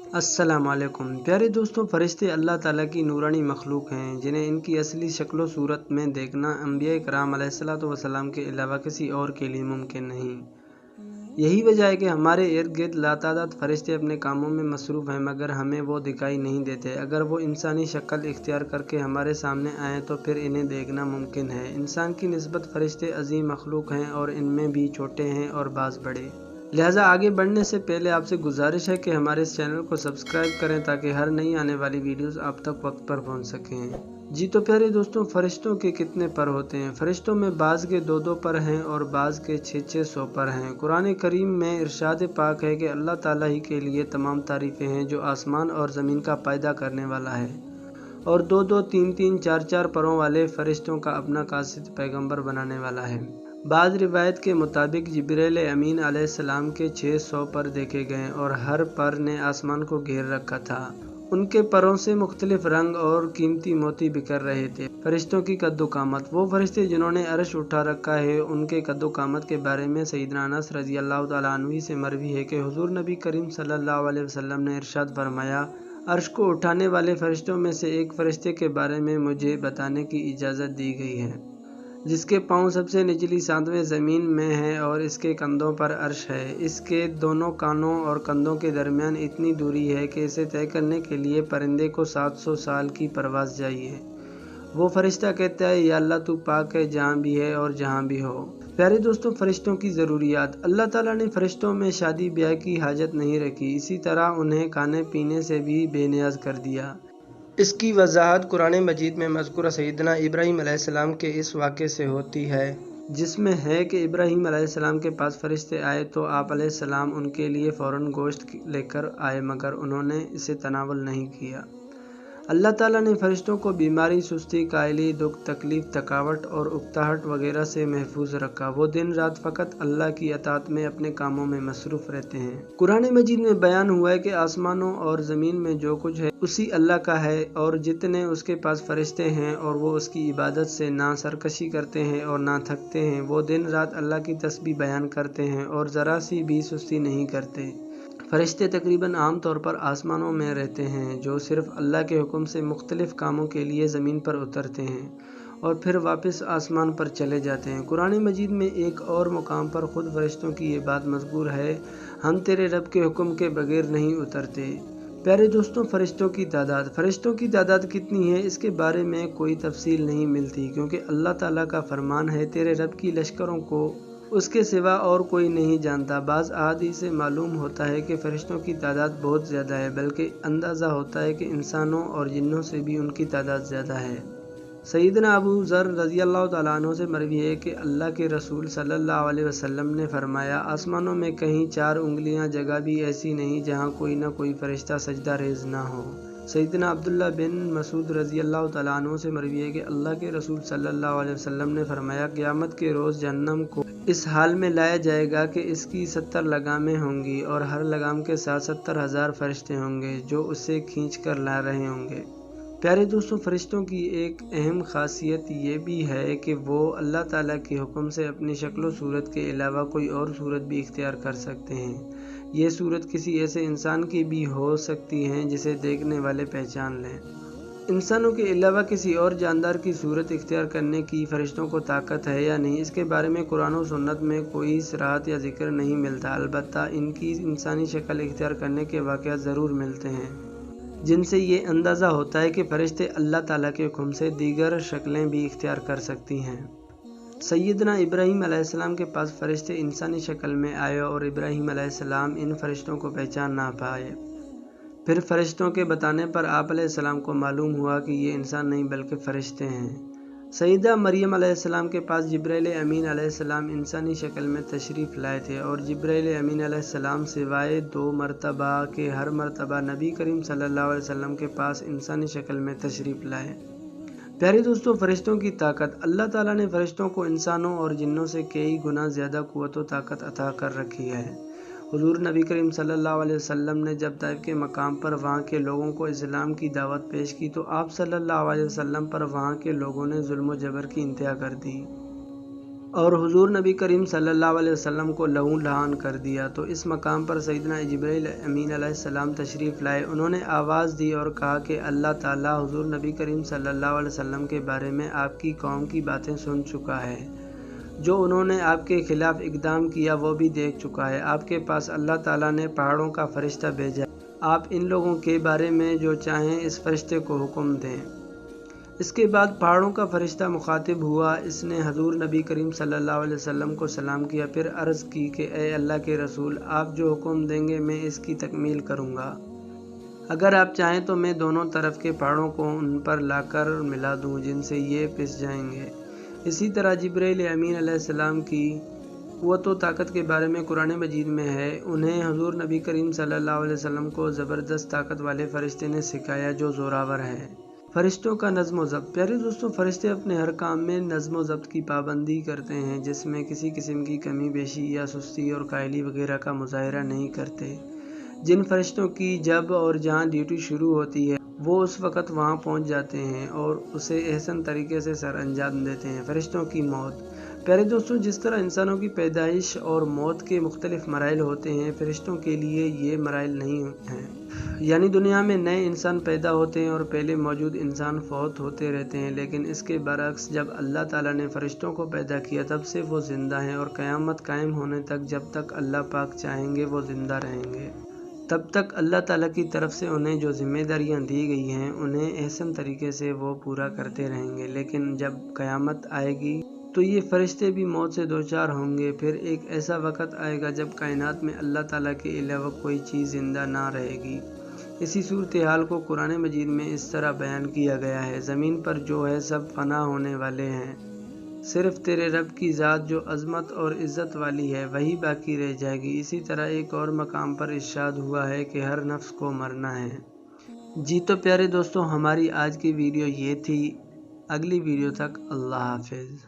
अस्सलाम वालेकुम प्यारे दोस्तों, फरिश्ते अल्लाह ताला की नूरानी मखलूक हैं जिन्हें इनकी असली शक्ल सूरत में देखना अंबिया कराम अलैहिस्सलातु वस्सलाम के अलावा किसी और के लिए मुमकिन नहीं। यही वजह है कि हमारे इर्द गिर्द लातादाद फरिश्ते अपने कामों में मसरूफ़ हैं, मगर हमें वो दिखाई नहीं देते। अगर वो इंसानी शक्ल इख्तियार करके हमारे सामने आएँ तो फिर इन्हें देखना मुमकिन है। इंसान की निस्बत फरिश्ते अजीम मखलूक हैं और इनमें भी छोटे हैं और बाज़ बड़े। लिहाजा आगे बढ़ने से पहले आपसे गुजारिश है कि हमारे इस चैनल को सब्सक्राइब करें ताकि हर नई आने वाली वीडियोस आप तक वक्त पर पहुंच सकें। जी तो प्यारे दोस्तों, फरिश्तों के कितने पर होते हैं? फरिश्तों में बाज़ के 2-2 पर हैं और बाज़ के 600 पर हैं। कुरान करीम में इरशाद पाक है कि अल्लाह ताला ही के लिए तमाम तारीफ़ें हैं जो आसमान और ज़मीन का पैदा करने वाला है और 2-2, 3-3, 4-4 परों वाले फरिश्तों का अपना कासिद पैगंबर बनाने वाला है। बाज़ रिवायत के मुताबिक जिब्रील अमीन अलैहिस्सलाम के 600 पर देखे गए और हर पर ने आसमान को घेर रखा था। उनके परों से मुख्तलिफ रंग और कीमती मोती बिखर रहे थे। फरिश्तों की कद्दो कामत। वो फरिश्ते जिन्होंने अर्श उठा रखा है, उनके कद्दो कामत के बारे में सैयदना अनस रज़ियल्लाहु तआला अन्हु से मरवी है कि हुज़ूर नबी करीम सल्लल्लाहु अलैहि वसल्लम ने इरशाद फरमाया, अर्श को उठाने वाले फरिश्तों में से एक फरिश्ते के बारे में मुझे बताने की इजाज़त दी गई है, जिसके पाँव सबसे निचली 7वें ज़मीन में है और इसके कंधों पर अर्श है। इसके दोनों कानों और कंधों के दरमियान इतनी दूरी है कि इसे तय करने के लिए परिंदे को 700 साल की परवाज़ चाहिए। वो फरिश्ता कहता है, या अल्लाह तू पाक है जहाँ भी है और जहाँ भी हो। प्यारे दोस्तों, फरिश्तों की ज़रूरियात। अल्लाह ताला ने फरिश्तों में शादी ब्याह की हाजत नहीं रखी, इसी तरह उन्हें खाने पीने से भी बेनियाज कर दिया। इसकी वजाहत कुरान मजीद में मज़कूर सैयदना इब्राहीम अलैहिस्सलाम के इस वाक़े से होती है, जिसमें है कि इब्राहीम अलैहिस्सलाम के पास फरिश्ते आए तो आप अलैहिस्सलाम उनके लिए फ़ौरन गोश्त लेकर आए, मगर उन्होंने इसे तनावल नहीं किया। अल्लाह ताला ने फरिश्तों को बीमारी, सुस्ती, कायली, दुख, तकलीफ, थकावट और उकताहट वगैरह से महफूज रखा। वो दिन रात फ़कत अल्लाह की अताअत में अपने कामों में मसरूफ़ रहते हैं। कुरान मजीद में बयान हुआ है कि आसमानों और ज़मीन में जो कुछ है उसी अल्लाह का है और जितने उसके पास फरिश्ते हैं और वो उसकी इबादत से ना सरकशी करते हैं और ना थकते हैं। वो दिन रात अल्लाह की तस्बीह बयान करते हैं और ज़रा सी भी सुस्ती नहीं करते। फरिश्ते तकरीबन आम तौर पर आसमानों में रहते हैं, जो सिर्फ़ अल्लाह के हुक्म से मुख्तलिफ़ कामों के लिए ज़मीन पर उतरते हैं और फिर वापस आसमान पर चले जाते हैं। कुरान मजीद में एक और मुकाम पर ख़ुद फरिश्तों की ये बात मज़कूर है, हम तेरे रब के हुक्म के बगैर नहीं उतरते। प्यारे दोस्तों, फरिश्तों की तादाद। फरिश्तों की तादाद कितनी है, इसके बारे में कोई तफसील नहीं मिलती, क्योंकि अल्लाह ताला का फरमान है, तेरे रब की लश्करों को उसके सिवा और कोई नहीं जानता। बाज़ अहादीस से मालूम होता है कि फ़रिश्तों की तादाद बहुत ज़्यादा है, बल्कि अंदाज़ा होता है कि इंसानों और जिन्नों से भी उनकी तादाद ज़्यादा है। सैयदना अबू ज़र रज़ियल्लाहु तआला अन्हु से मरवी है कि अल्लाह के रसूल सल्लल्लाहु अलैहि वसल्लम ने फरमाया, आसमानों में कहीं 4 उंगलियां जगह भी ऐसी नहीं जहां कोई ना कोई फ़रिश्ता सजदा रेज़ ना हो। सैयदना अब्दुल्ला बिन मसूद रज़ियल्लाहु तआला अन्हु से मरवी है कि अल्लाह के रसूल सल्लल्लाहु अलैहि वसल्लम ने फरमाया, क़यामत के रोज़ जहन्नम को इस हाल में लाया जाएगा कि इसकी 70 लगामें होंगी और हर लगाम के साथ 70,000 फरिश्ते होंगे जो उसे खींच कर ला रहे होंगे। प्यारे दोस्तों, फरिश्तों की एक अहम खासियत ये भी है कि वो अल्लाह ताला के हुक्म से अपनी शक्ल सूरत के अलावा कोई और सूरत भी इख्तियार कर सकते हैं। ये सूरत किसी ऐसे इंसान की भी हो सकती हैं जिसे देखने वाले पहचान लें। इंसानों के अलावा किसी और जानदार की सूरत इख्तियार करने की फ़रिश्तों को ताकत है या नहीं, इसके बारे में कुरान और सुन्नत में कोई सराहत या जिक्र नहीं मिलता। अलबत्ता इनकी इंसानी शक्ल इख्तियार करने के वाक़यात ज़रूर मिलते हैं, जिनसे ये अंदाज़ा होता है कि फ़रिश्ते अल्लाह ताला के हुक्म से दीगर शक्लें भी इख्तियार कर सकती हैं। सैयदना इब्राहीम अलैहिस्सलाम के पास फ़रिश्ते इंसानी शक्ल में आए और इब्राहीम अलैहिस्सलाम इन फ़रिश्तों को पहचान ना पाए। फिर फ़रिश्तों के बताने पर आप अलैहिस्सलाम को मालूम हुआ कि ये इंसान नहीं बल्कि फ़रिश्ते हैं। सैयदा मरियम अलैहिस्सलाम के पास जिब्रील अमीन अलैहिस्सलाम इंसानी शक्ल में तशरीफ़ लाए थे और जिब्रील अमीन अलैहिस्सलाम सिवाय 2 मरतबा के हर मरतबा नबी करीम सल्लल्लाहु अलैहि वसल्लम के पास इंसानी शक्ल में तशरीफ़ लाए। प्यारे दोस्तों, फ़रिश्तों की ताकत। अल्लाह ताला ने फ़रिश्तों को इंसानों और जिन्नों से कई गुना ज़्यादा क़ुव्वत व ताकत अता कर रखी है। हुज़ूर नबी करीम सल्लल्लाहु अलैहि वसल्लम ने जब ताइफ के मकाम पर वहाँ के लोगों को इस्लाम की दावत पेश की तो आप सल्लल्लाहु अलैहि वसल्लम पर वहाँ के लोगों ने जुल्म व जबर की इंतहा कर दी और हुजूर नबी करीम सल्लल्लाहु अलैहि वसल्लम को लहू लहान कर दिया। तो इस मकाम पर सैयदना जिब्रील अमीन अलैहिस्सलाम तशरीफ़ लाए। उन्होंने आवाज़ दी और कहा कि अल्लाह ताला हुजूर नबी करीम सल्लल्लाहु अलैहि वसल्लम के बारे में आपकी कौम की बातें सुन चुका है। जो उन्होंने आपके खिलाफ इक़दाम किया वो भी देख चुका है। आपके पास अल्लाह ताला ने पहाड़ों का फरिश्ता भेजा। आप इन लोगों के बारे में जो चाहें इस फरिश्ते को हुक्म दें। इसके बाद पहाड़ों का फरिश्ता मुखातिब हुआ। इसने हजूर नबी करीम सल्लल्लाहु अलैहि वसल्लम को सलाम किया, फिर अर्ज़ की कि ए अल्लाह के रसूल, आप जो हुक्म देंगे मैं इसकी तकमील करूँगा। अगर आप चाहें तो मैं दोनों तरफ के पहाड़ों को उन पर लाकर मिला दूँ जिनसे ये पिस जाएंगे। इसी तरह जिब्रील अमीन अलैहिस्सलाम की क़ुव्वत व ताकत के बारे में कुरान मजीद में है। उन्हें हजूर नबी करीम सल्लल्लाहु अलैहि वसल्लम को ज़बरदस्त ताकत वाले फरिश्ते ने सिखाया जो ज़ोरावर है। फरिश्तों का नज़्म व ज़ब्त। प्यारे दोस्तों, फरिश्ते अपने हर काम में नज़्म व ज़ब्त की पाबंदी करते हैं, जिसमें किसी किस्म की कमी बेशी या सुस्ती और कायली वगैरह का मुज़ाहिरा नहीं करते। जिन फरिश्तों की जब और जहाँ ड्यूटी शुरू होती है वो उस वक़्त वहाँ पहुँच जाते हैं और उसे एहसन तरीके से सर अंजाम देते हैं। फरिश्तों की मौत। प्यारे दोस्तों, जिस तरह इंसानों की पैदाइश और मौत के मुख्तलिफ मराइल होते हैं, फरिश्तों के लिए ये मराइल नहीं हैं। यानी दुनिया में नए इंसान पैदा होते हैं और पहले मौजूद इंसान फौत होते रहते हैं, लेकिन इसके बरअक्स जब अल्लाह ताला ने फरिश्तों को पैदा किया तब से वो ज़िंदा हैं और क़यामत कायम होने तक जब तक अल्लाह पाक चाहेंगे वो ज़िंदा रहेंगे। तब तक अल्लाह ताला की तरफ से उन्हें जो ज़िम्मेदारियाँ दी गई हैं उन्हें एहसन तरीके से वो पूरा करते रहेंगे। लेकिन जब क़यामत आएगी तो ये फरिश्ते भी मौत से दो चार होंगे। फिर एक ऐसा वक़्त आएगा जब कायनात में अल्लाह ताला के अलावा कोई चीज़ ज़िंदा ना रहेगी। इसी सूरत हाल को कुरान मजीद में इस तरह बयान किया गया है, ज़मीन पर जो है सब फना होने वाले हैं, सिर्फ तेरे रब की ज़ात जो अज़मत और इज़्ज़त वाली है वही बाकी रह जाएगी। इसी तरह एक और मकाम पर इरशाद हुआ है कि हर नफ्स को मरना है। जी तो प्यारे दोस्तों, हमारी आज की वीडियो ये थी। अगली वीडियो तक अल्लाह हाफ़िज़।